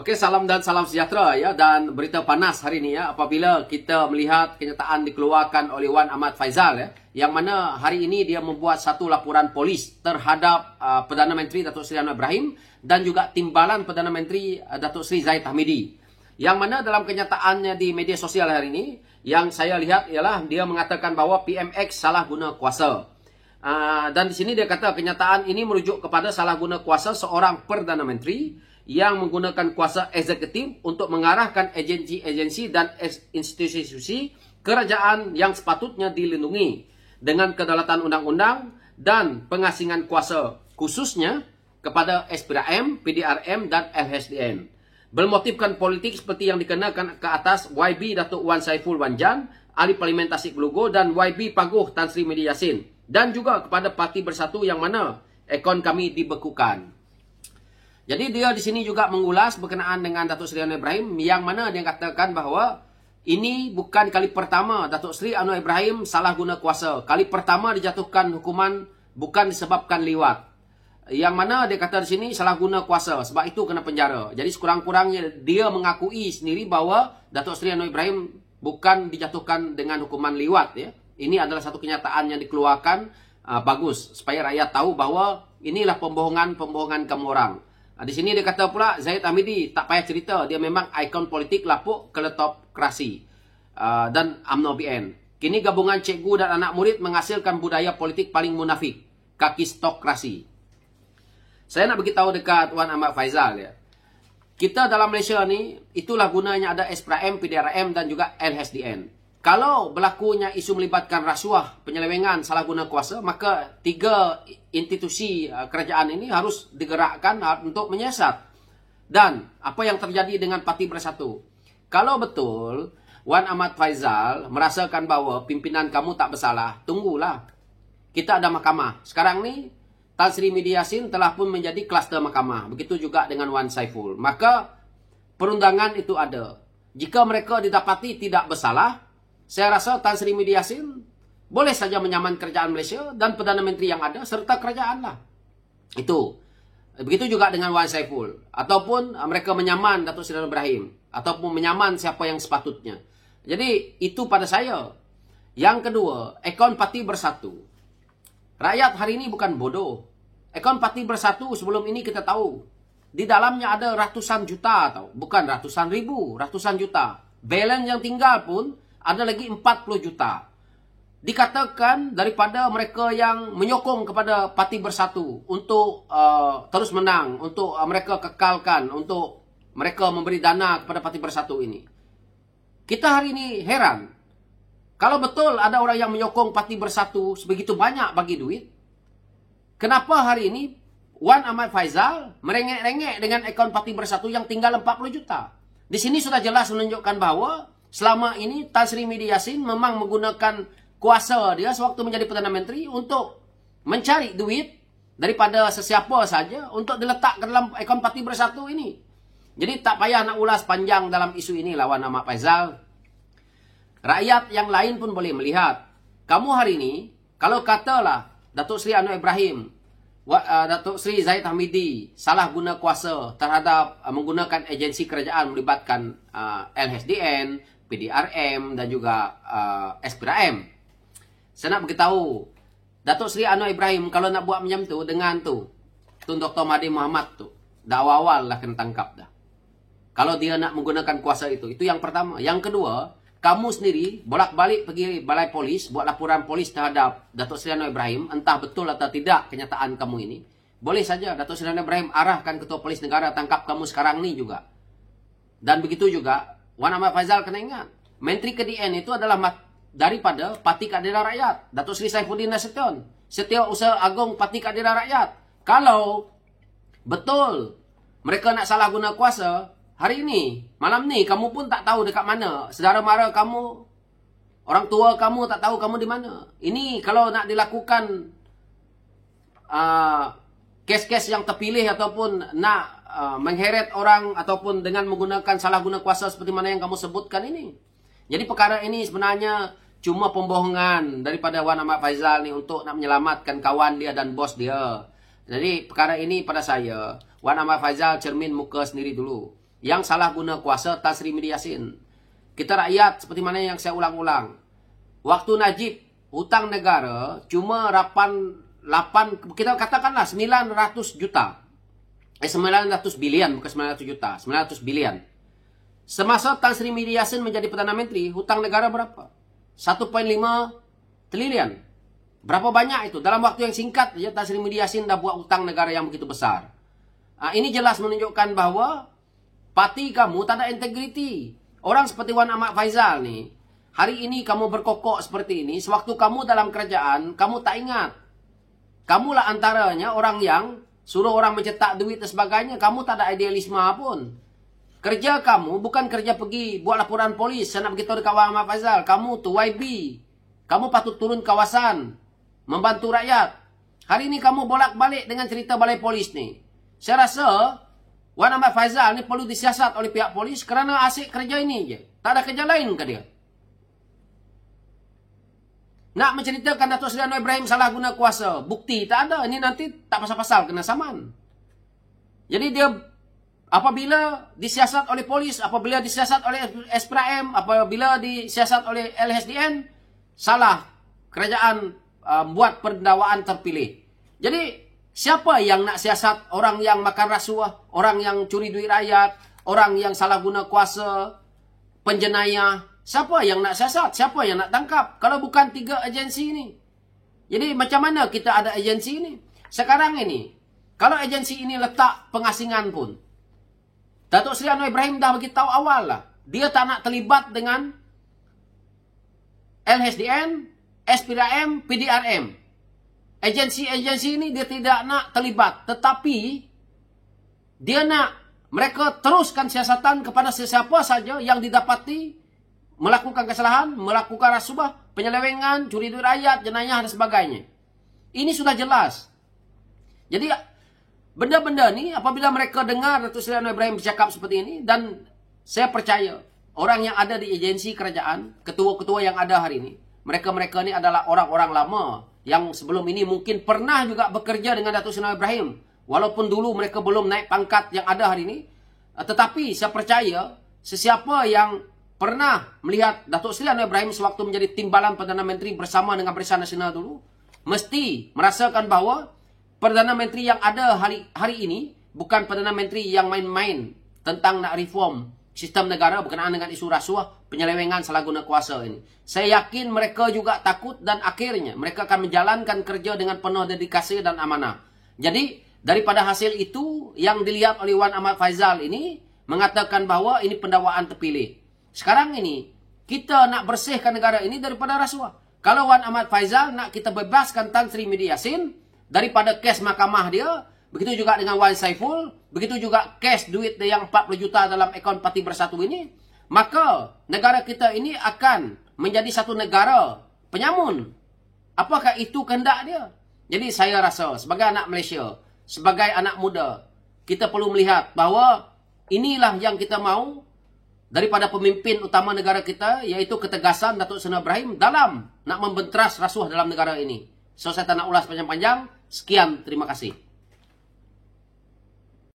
Okey, salam dan salam sejahtera ya, dan berita panas hari ini ya apabila kita melihat kenyataan dikeluarkan oleh Wan Ahmad Faizal ya, yang mana hari ini dia membuat satu laporan polis terhadap Perdana Menteri Datuk Seri Anwar Ibrahim dan juga timbalan Perdana Menteri Datuk Seri Zahid Hamidi. Yang mana dalam kenyataannya di media sosial hari ini yang saya lihat ialah dia mengatakan bahawa PMX salah guna kuasa. Dan di sini dia kata kenyataan ini merujuk kepada salah guna kuasa seorang Perdana Menteri yang menggunakan kuasa eksekutif untuk mengarahkan agensi-agensi dan institusi kerajaan yang sepatutnya dilindungi dengan kedaulatan undang-undang dan pengasingan kuasa khususnya kepada SPRM, PDRM dan LHSDN. Bermotifkan politik seperti yang dikenakan ke atas YB Datuk Wan Saiful Wanjan, Ahli Parlimen Tasik Belugo dan YB Paguh Tan Sri Media Yassin, dan juga kepada Parti Bersatu yang mana akaun kami dibekukan. Jadi dia di sini juga mengulas berkenaan dengan Datuk Seri Anwar Ibrahim yang mana dia katakan bahawa ini bukan kali pertama Datuk Seri Anwar Ibrahim salah guna kuasa. Kali pertama dijatuhkan hukuman bukan disebabkan liwat. Yang mana dia kata di sini salah guna kuasa, sebab itu kena penjara. Jadi sekurang-kurangnya dia mengakui sendiri bahawa Datuk Seri Anwar Ibrahim bukan dijatuhkan dengan hukuman liwat ya. Ini adalah satu kenyataan yang dikeluarkan bagus supaya rakyat tahu bahawa inilah pembohongan kamu orang. Di sini dia kata pula Zahid Hamidi tak payah cerita, dia memang ikon politik lapuk kleptokrasi dan UMNO BN. Kini gabungan cikgu dan anak murid menghasilkan budaya politik paling munafik, kakistokrasi. Saya nak beritahu dekat Wan Ahmad Faizal ya. Kita dalam Malaysia ni itulah gunanya ada SPRM, PDRM dan juga LHSDN. Kalau berlakunya isu melibatkan rasuah, penyelewengan, salah guna kuasa, maka tiga institusi kerajaan ini harus digerakkan untuk menyiasat. Dan apa yang terjadi dengan Parti Bersatu? Kalau betul Wan Ahmad Faizal merasakan bahawa pimpinan kamu tak bersalah, tunggulah. Kita ada mahkamah. Sekarang ni Tan Sri Media Yassin telah pun menjadi kluster mahkamah. Begitu juga dengan Wan Saiful. Maka perundangan itu ada. Jika mereka didapati tidak bersalah, saya rasa Tan Sri Media Yassin boleh saja menyaman kerajaan Malaysia dan Perdana Menteri yang ada serta kerajaan lah. Itu. Begitu juga dengan Wan Saiful. Ataupun mereka menyaman Datuk Seri Anwar Ibrahim. Ataupun menyaman siapa yang sepatutnya. Jadi itu pada saya. Yang kedua, akaun Parti Bersatu. Rakyat hari ini bukan bodoh. Akaun Parti Bersatu sebelum ini kita tahu. Di dalamnya ada ratusan juta tau. Bukan ratusan ribu, ratusan juta. Balance yang tinggal pun ada lagi 40 juta. Dikatakan daripada mereka yang menyokong kepada Parti Bersatu untuk terus menang, untuk mereka kekalkan, untuk mereka memberi dana kepada Parti Bersatu ini. Kita hari ini heran. Kalau betul ada orang yang menyokong Parti Bersatu sebegitu banyak bagi duit, kenapa hari ini Wan Ahmad Faizal merengek-rengek dengan akaun Parti Bersatu yang tinggal 40 juta? Di sini sudah jelas menunjukkan bahawa selama ini Tan Sri Media Yassin memang menggunakan kuasa dia sewaktu menjadi Perdana Menteri untuk mencari duit daripada sesiapa saja untuk diletak ke dalam akaun Parti Bersatu ini. Jadi tak payah nak ulas panjang dalam isu ini Wan Ahmad Faizal. Rakyat yang lain pun boleh melihat. Kamu hari ini, kalau katalah Datuk Seri Anwar Ibrahim, Datuk Seri Zahid Hamidi salah guna kuasa terhadap menggunakan agensi kerajaan melibatkan LHSDN, PDRM dan juga SPRM. Saya nak beritahu, Datuk Seri Anwar Ibrahim kalau nak buat macam tu dengan tu Dr. Mahathir Mohamad tu, dah awal-awal lah kena tangkap dah. Kalau dia nak menggunakan kuasa itu yang pertama. Yang kedua, kamu sendiri bolak-balik pergi balai polis, buat laporan polis terhadap Datuk Seri Anwar Ibrahim, entah betul atau tidak kenyataan kamu ini. Boleh saja Datuk Seri Anwar Ibrahim arahkan Ketua Polis Negara tangkap kamu sekarang ni juga. Dan begitu juga Wan Ahmad Faizal kena ingat, Menteri KDN itu adalah daripada Parti Keadilan Rakyat, Datuk Seri Saifuddin Nasution, Setiausaha Agong Parti Keadilan Rakyat. Kalau betul mereka nak salah guna kuasa, hari ini, malam ni, kamu pun tak tahu dekat mana. Saudara mara kamu, orang tua kamu tak tahu kamu di mana. Ini kalau nak dilakukan kes-kes yang terpilih ataupun nak mengheret orang ataupun dengan menggunakan salah guna kuasa seperti mana yang kamu sebutkan ini. Jadi perkara ini sebenarnya cuma pembohongan daripada Wan Ahmad Faizal ni untuk nak menyelamatkan kawan dia dan bos dia. Jadi perkara ini pada saya, Wan Ahmad Faizal cermin muka sendiri dulu. yang salah guna kuasa Tan Sri Media Yassin. Kita rakyat seperti mana yang saya ulang-ulang. Waktu Najib hutang negara cuma 8 kita katakanlah 900 juta. 900 bilion bukan 900 juta, 900 bilion. Semasa Tan Sri Media Yassin menjadi Perdana Menteri, hutang negara berapa? 1,5 triliun. Berapa banyak itu? Dalam waktu yang singkat ya Tan Sri Media Yassin dah buat hutang negara yang begitu besar. Ini jelas menunjukkan bahawa parti kamu tak ada integriti. Orang seperti Wan Ahmad Faizal ni, hari ini kamu berkokok seperti ini, sewaktu kamu dalam kerajaan, kamu tak ingat. Kamulah antaranya orang yang suruh orang mencetak duit dan sebagainya, kamu tak ada idealisme pun. Kerja kamu bukan kerja pergi buat laporan polis, saya nak beritahu dekat Wan Ahmad Faizal, kamu tu YB. Kamu patut turun kawasan, membantu rakyat. Hari ini kamu bolak-balik dengan cerita balai polis ni. Saya rasa Wan Ahmad Faizal ni perlu disiasat oleh pihak polis kerana asyik kerja ini je. Tak ada kerja lain ke dia? Nak menceritakan Datuk Seri Anwar Ibrahim salah guna kuasa. Bukti tak ada. Ini nanti tak pasal-pasal kena saman. Jadi dia apabila disiasat oleh polis, apabila disiasat oleh SPRM, apabila disiasat oleh LHSDN, salah kerajaan buat pendakwaan terpilih. Jadi siapa yang nak siasat orang yang makan rasuah, orang yang curi duit rakyat, orang yang salah guna kuasa, penjenayah? Siapa yang nak siasat? Siapa yang nak tangkap? Kalau bukan 3 agensi ini. Jadi macam mana kita ada agensi ini? Sekarang ini, kalau agensi ini letak pengasingan pun, Datuk Seri Anwar Ibrahim dah beritahu awal lah. Dia tak nak terlibat dengan LHSDN, SPRM, PDRM. Agensi-agensi ini dia tidak nak terlibat. Tetapi, dia nak mereka teruskan siasatan kepada sesiapa saja yang didapati melakukan kesalahan, melakukan rasuah, penyelewengan, curi duit rakyat, jenayah dan sebagainya. Ini sudah jelas. Jadi, benda-benda ni apabila mereka dengar Datuk Seri Anwar Ibrahim bercakap seperti ini, dan saya percaya orang yang ada di agensi kerajaan, ketua-ketua yang ada hari ini, mereka-mereka ni adalah orang-orang lama yang sebelum ini mungkin pernah juga bekerja dengan Datuk Seri Anwar Ibrahim. Walaupun dulu mereka belum naik pangkat yang ada hari ini. Tetapi saya percaya sesiapa yang pernah melihat Datuk Seri Anwar Ibrahim sewaktu menjadi timbalan Perdana Menteri bersama dengan Barisan Nasional dulu, mesti merasakan bahawa Perdana Menteri yang ada hari ini bukan Perdana Menteri yang main-main tentang nak reform sistem negara berkenaan dengan isu rasuah, penyelewengan, salah guna kuasa ini. Saya yakin mereka juga takut dan akhirnya mereka akan menjalankan kerja dengan penuh dedikasi dan amanah. Jadi, daripada hasil itu yang dilihat oleh Wan Ahmad Faizal ini mengatakan bahawa ini pendakwaan terpilih. Sekarang ini, kita nak bersihkan negara ini daripada rasuah. Kalau Wan Ahmad Faizal nak kita bebaskan Tan Sri Media Yassin daripada kes mahkamah dia, begitu juga dengan Wan Saiful, begitu juga kes duit yang 40 juta dalam akaun Parti Bersatu ini, maka negara kita ini akan menjadi satu negara penyamun. Apakah itu kehendak dia? Jadi saya rasa sebagai anak Malaysia, sebagai anak muda, kita perlu melihat bahawa inilah yang kita mahu daripada pemimpin utama negara kita, iaitu ketegasan Datuk Seri Anwar Ibrahim dalam nak membenteras rasuah dalam negara ini. So, saya tak nak ulas panjang-panjang. Sekian, terima kasih.